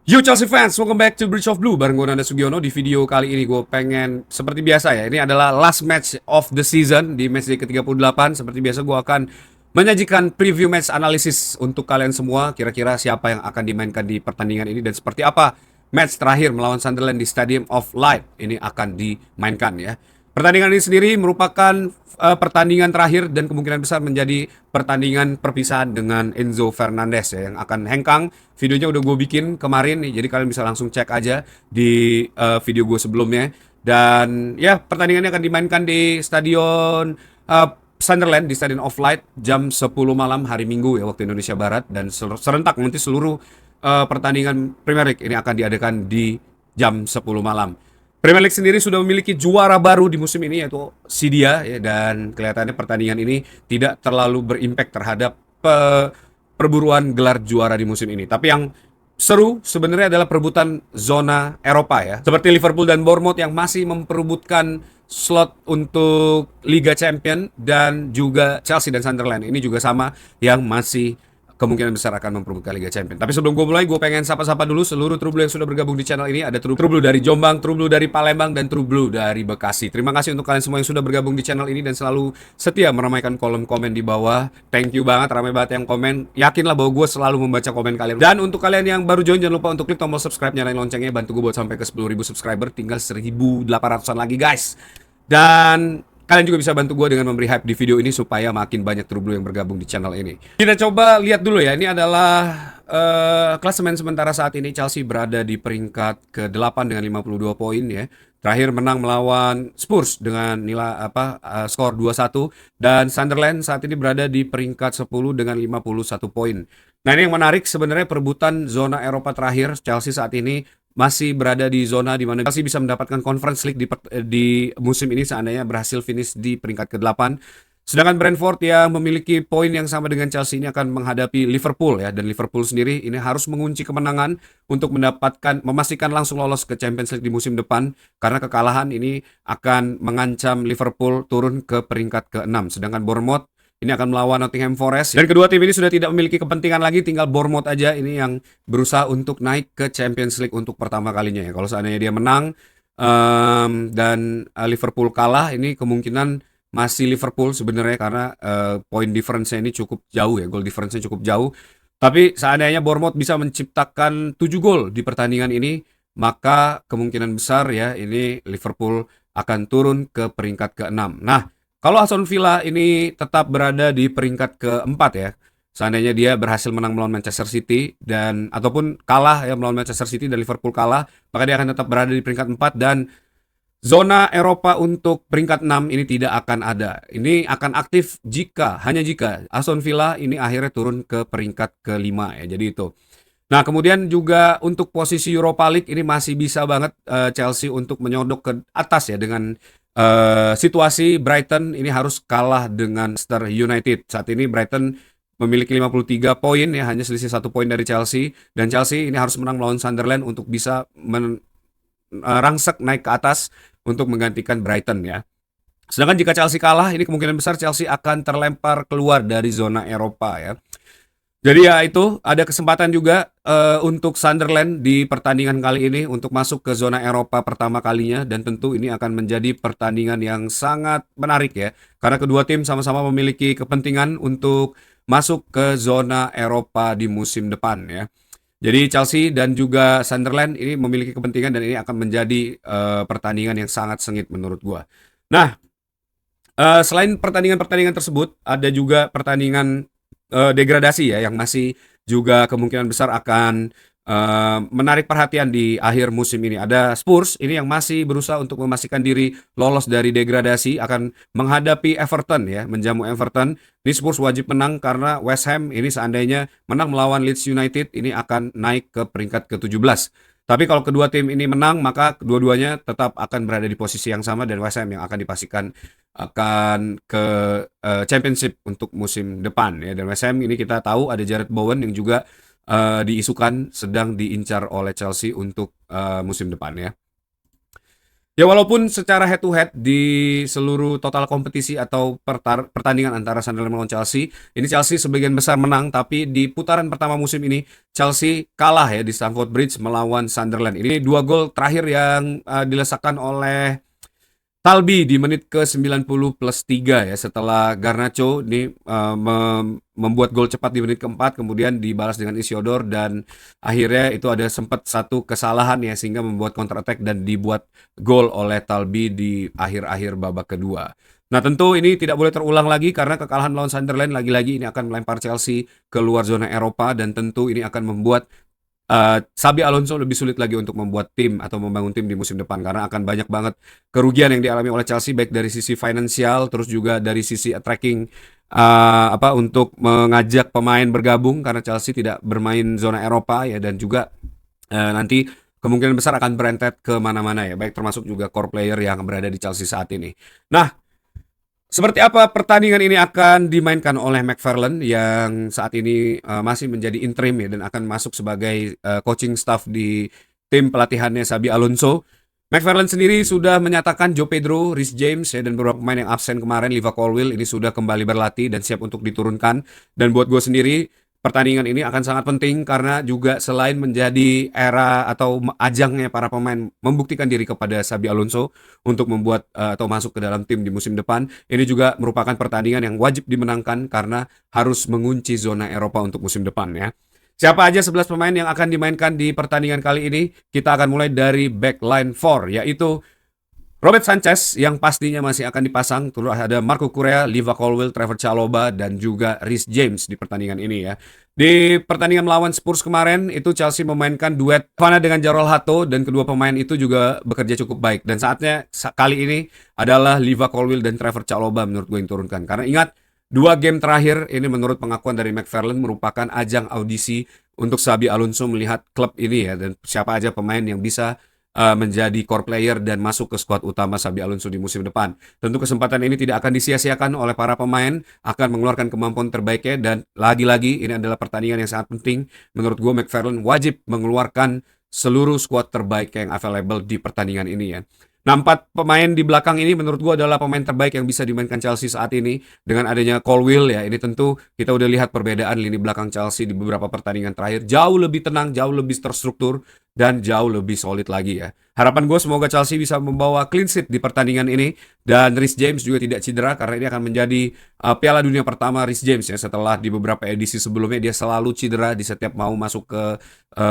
Yo Chelsea fans, welcome back to Bridge of Blue bareng gue Nanda Sugiono. Di video kali ini gue pengen seperti biasa ya, ini adalah last match of the season di match day ke-38. Seperti biasa gue akan menyajikan preview match analisis untuk kalian semua. Kira-kira siapa yang akan dimainkan di pertandingan ini dan seperti apa match terakhir melawan Sunderland di Stadium of Light ini akan dimainkan ya. Pertandingan ini sendiri merupakan pertandingan terakhir dan kemungkinan besar menjadi pertandingan perpisahan dengan Enzo Fernandez ya, yang akan hengkang. Videonya udah gue bikin kemarin nih, jadi kalian bisa langsung cek aja di video gue sebelumnya. Dan ya, pertandingannya akan dimainkan di Stadion Sunderland, di Stadion of Light jam 10 malam hari Minggu ya, waktu Indonesia Barat. Dan serentak nanti seluruh pertandingan Premier League ini akan diadakan di jam 10 malam. Premier League sendiri sudah memiliki juara baru di musim ini, yaitu Sidia ya, dan kelihatannya pertandingan ini tidak terlalu berimpact terhadap perburuan gelar juara di musim ini. Tapi yang seru sebenarnya adalah perebutan zona Eropa ya. Seperti Liverpool dan Bournemouth yang masih memperebutkan slot untuk Liga Champion, dan juga Chelsea dan Sunderland ini juga sama yang masih kemungkinan besar akan memperebutkan Liga Champions. Tapi sebelum gue mulai, gue pengen sapa-sapa dulu seluruh True Blue yang sudah bergabung di channel ini. Ada True Blue dari Jombang, True Blue dari Palembang, dan True Blue dari Bekasi. Terima kasih untuk kalian semua yang sudah bergabung di channel ini dan selalu setia meramaikan kolom komen di bawah. Thank you banget, ramai banget yang komen. Yakinlah bahwa gue selalu membaca komen kalian. Dan untuk kalian yang baru join, jangan lupa untuk klik tombol subscribe, nyalain loncengnya, bantu gue buat sampai ke 10.000 subscriber. Tinggal 1.800-an lagi guys. Dan kalian juga bisa bantu gue dengan memberi hype di video ini supaya makin banyak True Blue yang bergabung di channel ini. Kita coba lihat dulu ya. Ini adalah klasemen sementara saat ini. Chelsea berada di peringkat ke-8 dengan 52 poin ya. Terakhir menang melawan Spurs dengan nilai skor 2-1, dan Sunderland saat ini berada di peringkat 10 dengan 51 poin. Nah, ini yang menarik sebenarnya, perebutan zona Eropa terakhir. Chelsea saat ini masih berada di zona di mana Chelsea bisa mendapatkan Conference League di musim ini seandainya berhasil finish di peringkat ke-8. Sedangkan Brentford yang memiliki poin yang sama dengan Chelsea ini akan menghadapi Liverpool ya, dan Liverpool sendiri ini harus mengunci kemenangan untuk memastikan langsung lolos ke Champions League di musim depan, karena kekalahan ini akan mengancam Liverpool turun ke peringkat ke-6. Sedangkan Bournemouth ini akan melawan Nottingham Forest. Dan kedua tim ini sudah tidak memiliki kepentingan lagi, tinggal Bournemouth aja ini yang berusaha untuk naik ke Champions League untuk pertama kalinya ya. Kalau seandainya dia menang dan Liverpool kalah, ini kemungkinan masih Liverpool sebenarnya, karena point difference-nya ini cukup jauh ya, goal difference-nya cukup jauh. Tapi seandainya Bournemouth bisa menciptakan 7 gol di pertandingan ini, maka kemungkinan besar ya ini Liverpool akan turun ke peringkat ke-6. Nah, kalau Aston Villa ini tetap berada di peringkat keempat ya, seandainya dia berhasil menang melawan Manchester City dan ataupun kalah ya melawan Manchester City dan Liverpool kalah, maka dia akan tetap berada di peringkat 4, dan zona Eropa untuk peringkat 6 ini tidak akan ada. Ini akan aktif hanya jika Aston Villa ini akhirnya turun ke peringkat kelima ya. Jadi itu. Nah, kemudian juga untuk posisi Europa League ini masih bisa banget Chelsea untuk menyodok ke atas ya, dengan situasi Brighton ini harus kalah dengan Manchester United. Saat ini Brighton memiliki 53 poin ya, hanya selisih 1 poin dari Chelsea, dan Chelsea ini harus menang melawan Sunderland untuk bisa rangsek naik ke atas untuk menggantikan Brighton ya. Sedangkan jika Chelsea kalah, ini kemungkinan besar Chelsea akan terlempar keluar dari zona Eropa ya. Jadi ya itu, ada kesempatan juga untuk Sunderland di pertandingan kali ini untuk masuk ke zona Eropa pertama kalinya, dan tentu ini akan menjadi pertandingan yang sangat menarik ya, karena kedua tim sama-sama memiliki kepentingan untuk masuk ke zona Eropa di musim depan ya. Jadi Chelsea dan juga Sunderland ini memiliki kepentingan, dan ini akan menjadi pertandingan yang sangat sengit menurut gua. Nah, selain pertandingan-pertandingan tersebut, ada juga pertandingan degradasi ya, yang masih juga kemungkinan besar akan menarik perhatian di akhir musim ini. Ada Spurs ini yang masih berusaha untuk memastikan diri lolos dari degradasi, akan menghadapi Everton ya, menjamu Everton. Ini Spurs wajib menang, karena West Ham ini seandainya menang melawan Leeds United ini akan naik ke peringkat ke-17. Tapi kalau kedua tim ini menang, maka kedua-duanya tetap akan berada di posisi yang sama, dan West Ham yang akan dipastikan akan ke Championship untuk musim depan ya. Dan West Ham ini kita tahu ada Jarrod Bowen yang juga diisukan sedang diincar oleh Chelsea untuk musim depan ya. Ya walaupun secara head to head di seluruh total kompetisi atau pertandingan antara Sunderland melawan Chelsea, ini Chelsea sebagian besar menang, tapi di putaran pertama musim ini Chelsea kalah ya di Stamford Bridge melawan Sunderland. Ini dua gol terakhir yang dilesakkan oleh Talbi di menit ke 90 plus 3 ya, setelah Garnacho ini membuat gol cepat di menit keempat, kemudian dibalas dengan Isiodor, dan akhirnya itu ada sempat satu kesalahan ya sehingga membuat counter attack dan dibuat gol oleh Talbi di akhir-akhir babak kedua. Nah tentu ini tidak boleh terulang lagi karena kekalahan lawan Sunderland lagi-lagi ini akan melempar Chelsea ke luar zona Eropa, dan tentu ini akan membuat Xabi Alonso lebih sulit lagi untuk membuat tim atau membangun tim di musim depan karena akan banyak banget kerugian yang dialami oleh Chelsea baik dari sisi finansial terus juga dari sisi attracting untuk mengajak pemain bergabung karena Chelsea tidak bermain zona Eropa ya, dan juga nanti kemungkinan besar akan berentet ke mana-mana ya, baik termasuk juga core player yang berada di Chelsea saat ini. Nah, seperti apa pertandingan ini akan dimainkan oleh McFarlane yang saat ini masih menjadi interim ya dan akan masuk sebagai coaching staff di tim pelatihannya Xabi Alonso. McFarlane sendiri sudah menyatakan Joe Pedro, Reece James ya, dan beberapa pemain yang absen kemarin, Liva Colwill ini sudah kembali berlatih dan siap untuk diturunkan. Dan buat gue sendiri pertandingan ini akan sangat penting karena juga selain menjadi era atau ajangnya para pemain membuktikan diri kepada Xabi Alonso untuk membuat atau masuk ke dalam tim di musim depan, ini juga merupakan pertandingan yang wajib dimenangkan karena harus mengunci zona Eropa untuk musim depan ya. Siapa aja 11 pemain yang akan dimainkan di pertandingan kali ini? Kita akan mulai dari backline 4, yaitu Robert Sanchez yang pastinya masih akan dipasang. Terus ada Marco Correa, Liva Colwill, Trevor Chalobah, dan juga Reece James di pertandingan ini ya. Di pertandingan melawan Spurs kemarin itu Chelsea memainkan duet Fana dengan Jarol Hato, dan kedua pemain itu juga bekerja cukup baik. Dan saatnya kali ini adalah Liva Colwill dan Trevor Chalobah menurut gue yang turunkan. Karena ingat, dua game terakhir ini menurut pengakuan dari McFarlane merupakan ajang audisi untuk Xabi Alonso melihat klub ini ya, dan siapa aja pemain yang bisa menjadi core player dan masuk ke skuad utama Xabi Alonso di musim depan. Tentu kesempatan ini tidak akan disia-siakan oleh para pemain, akan mengeluarkan kemampuan terbaiknya, dan lagi-lagi ini adalah pertandingan yang sangat penting. Menurut gue McFarlane wajib mengeluarkan seluruh skuad terbaik yang available di pertandingan ini ya. Nah, 4 pemain di belakang ini menurut gue adalah pemain terbaik yang bisa dimainkan Chelsea saat ini. Dengan adanya Colwill ya, ini tentu kita udah lihat perbedaan lini belakang Chelsea di beberapa pertandingan terakhir. Jauh lebih tenang, jauh lebih terstruktur, dan jauh lebih solid lagi ya. Harapan gue semoga Chelsea bisa membawa clean sheet di pertandingan ini, dan Reece James juga tidak cedera karena ini akan menjadi Piala Dunia pertama Reece James ya, setelah di beberapa edisi sebelumnya dia selalu cedera di setiap mau masuk ke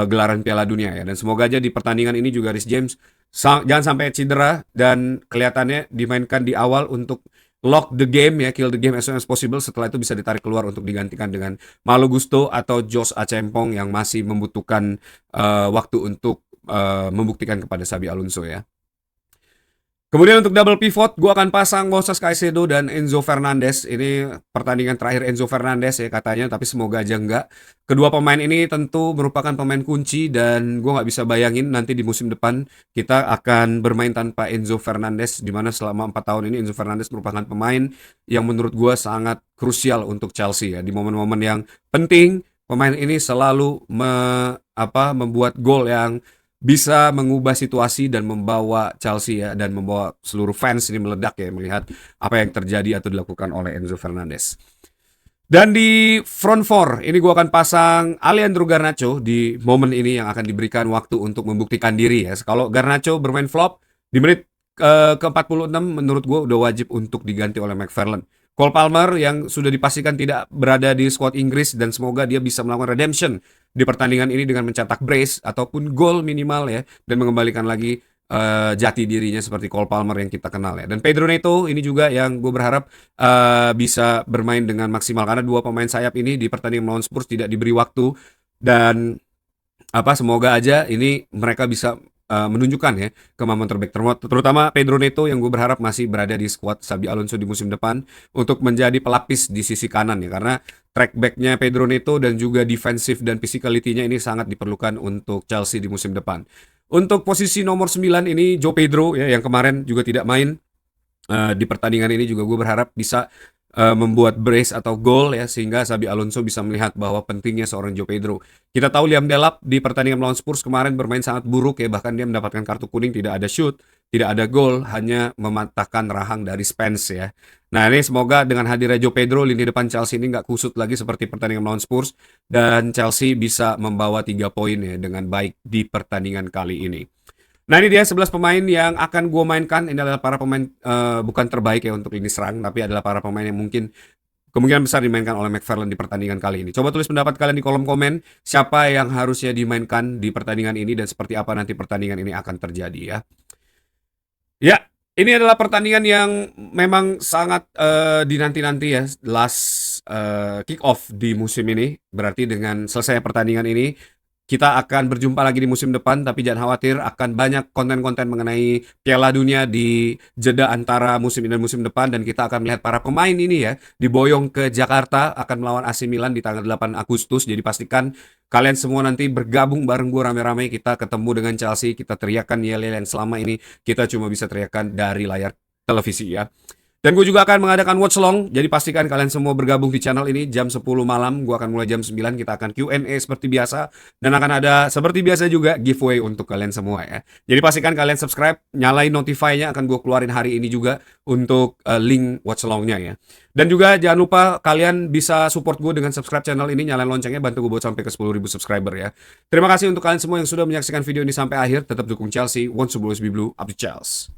gelaran Piala Dunia ya. Dan semoga aja di pertandingan ini juga Reece James jangan sampai cedera dan kelihatannya dimainkan di awal untuk lock the game ya, kill the game as soon as possible. Setelah itu bisa ditarik keluar untuk digantikan dengan Malo Gusto atau Josh Achempong yang masih membutuhkan waktu untuk membuktikan kepada Xabi Alonso ya. Kemudian untuk double pivot, gue akan pasang Moses Caicedo dan Enzo Fernandez. Ini pertandingan terakhir Enzo Fernandez ya katanya, tapi semoga aja enggak. Kedua pemain ini tentu merupakan pemain kunci, dan gue nggak bisa bayangin nanti di musim depan kita akan bermain tanpa Enzo Fernandez, di mana selama 4 tahun ini Enzo Fernandez merupakan pemain yang menurut gue sangat krusial untuk Chelsea ya. Di momen-momen yang penting, pemain ini selalu membuat gol yang bisa mengubah situasi dan membawa Chelsea ya, dan membawa seluruh fans ini meledak ya melihat apa yang terjadi atau dilakukan oleh Enzo Fernandez. Dan di front four ini gue akan pasang Alejandro Garnacho di momen ini yang akan diberikan waktu untuk membuktikan diri ya. Kalau Garnacho bermain flop di menit ke-46 menurut gue udah wajib untuk diganti oleh McFarlane. Cole Palmer yang sudah dipastikan tidak berada di skuad Inggris, dan semoga dia bisa melakukan redemption di pertandingan ini dengan mencetak brace ataupun gol minimal ya, dan mengembalikan lagi jati dirinya seperti Cole Palmer yang kita kenal ya. Dan Pedro Neto ini juga yang gue berharap bisa bermain dengan maksimal karena dua pemain sayap ini di pertandingan melawan Spurs tidak diberi waktu, dan semoga aja ini mereka bisa menunjukkan ya kemampuan terbaik, terutama Pedro Neto yang gue berharap masih berada di skuad Xabi Alonso di musim depan untuk menjadi pelapis di sisi kanan ya, karena track backnya Pedro Neto dan juga defensive dan physicality-nya ini sangat diperlukan untuk Chelsea di musim depan. Untuk posisi nomor 9 ini Joe Pedro ya, yang kemarin juga tidak main di pertandingan ini, juga gue berharap bisa membuat brace atau gol ya, sehingga Xabi Alonso bisa melihat bahwa pentingnya seorang Joe Pedro. Kita tahu Liam Delap di pertandingan melawan Spurs kemarin bermain sangat buruk ya, bahkan dia mendapatkan kartu kuning, tidak ada shoot, tidak ada gol, hanya mematahkan rahang dari Spence ya. Nah ini semoga dengan hadirnya Joe Pedro, lini depan Chelsea ini nggak kusut lagi seperti pertandingan melawan Spurs, dan Chelsea bisa membawa 3 poin ya dengan baik di pertandingan kali ini. Nah ini dia 11 pemain yang akan gue mainkan. Ini adalah para pemain bukan terbaik ya untuk lini serang, tapi adalah para pemain yang mungkin kemungkinan besar dimainkan oleh McFarland di pertandingan kali ini. Coba tulis pendapat kalian di kolom komen, siapa yang harusnya dimainkan di pertandingan ini dan seperti apa nanti pertandingan ini akan terjadi ya. Ya, ini adalah pertandingan yang memang sangat dinanti-nanti ya, last kick off di musim ini. Berarti dengan selesai pertandingan ini, kita akan berjumpa lagi di musim depan, tapi jangan khawatir, akan banyak konten-konten mengenai Piala Dunia di jeda antara musim ini dan musim depan, dan kita akan melihat para pemain ini ya, diboyong ke Jakarta, akan melawan AC Milan di tanggal 8 Agustus, jadi pastikan kalian semua nanti bergabung bareng gue rame-rame, kita ketemu dengan Chelsea, kita teriakan yel-yel yang selama ini kita cuma bisa teriakan dari layar televisi ya. Dan gue juga akan mengadakan watch long, jadi pastikan kalian semua bergabung di channel ini jam 10 malam. Gue akan mulai jam 9, kita akan Q&A seperti biasa. Dan akan ada seperti biasa juga giveaway untuk kalian semua ya. Jadi pastikan kalian subscribe, nyalain notify-nya, akan gue keluarin hari ini juga untuk link watch long-nya ya. Dan juga jangan lupa kalian bisa support gue dengan subscribe channel ini, nyalain loncengnya, bantu gue buat sampai ke 10.000 subscriber ya. Terima kasih untuk kalian semua yang sudah menyaksikan video ini sampai akhir. Tetap dukung Chelsea, want to always be blue, up to Chelsea.